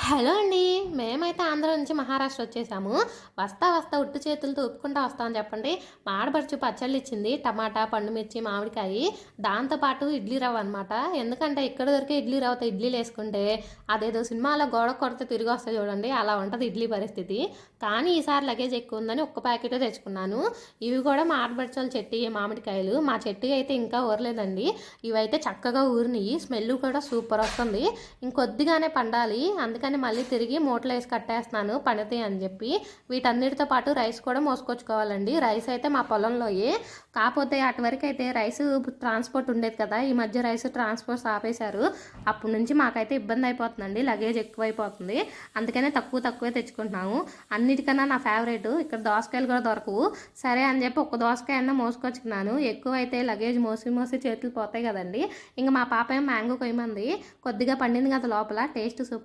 Hello అండి. మేమైతే ఆంధ్ర నుంచి మహారాష్ట్ర వచ్చేసాము. వస్తా వస్తా ఉట్టు చేతులతో ఊపుకుంటా వస్తామని చెప్పండి. మా ఆడపడుచు పచ్చళ్ళు ఇచ్చింది. టమాటా, పండుమిర్చి, మామిడికాయి. దాంతో పాటు ఇడ్లీ రవ్వ అనమాట. ఎందుకంటే ఇక్కడ దొరికే ఇడ్లీ రవ్వతో ఇడ్లీలు వేసుకుంటే అదేదో సినిమాలో గోడ కొడితే తిరిగి వస్తాయి చూడండి, అలా ఉంటుంది ఇడ్లీ పరిస్థితి. కానీ ఈసారి లగేజ్ ఎక్కువ ఉందని ఒక్క ప్యాకెటే తెచ్చుకున్నాను. ఇవి కూడా మా ఆడపడుచుల చెట్టు మామిడికాయలు. మా చెట్టు అయితే ఇంకా ఊరలేదండి. ఇవైతే చక్కగా ఊరినాయి. స్మెల్ కూడా సూపర్ వస్తుంది. ఇంకొద్దిగానే పండాలి, అందుకని మళ్ళీ తిరిగి మూటలో వేసి కట్టేస్తున్నాను పండుతాయి అని చెప్పి. వీటన్నిటితో పాటు రైస్ కూడా మోసుకొచ్చుకోవాలండి. రైస్ అయితే మా పొలంలోయే. కాకపోతే అటు వరకు అయితే రైస్ ట్రాన్స్పోర్ట్ ఉండేది కదా, ఈ మధ్య రైస్ ట్రాన్స్పోర్ట్ ఆపేశారు. అప్పటి నుంచి మాకైతే ఇబ్బంది అయిపోతుందండి, లగేజ్ ఎక్కువైపోతుంది. అందుకనే తక్కువే తెచ్చుకుంటున్నాము. అన్నిటికన్నా నా ఫేవరెట్ ఇక్కడ దోసకాయలు కూడా దొరకవు. సరే అని చెప్పి ఒక దోసకాయ అన్న మోసుకొచ్చుకున్నాను. ఎక్కువైతే లగేజ్ మోసి చేతులు పోతాయి కదండి. ఇంకా మా పాప ఏం మ్యాంగో కొయ్యమంది. కొద్దిగా పండింది కదా లోపల, టేస్ట్ సూపర్.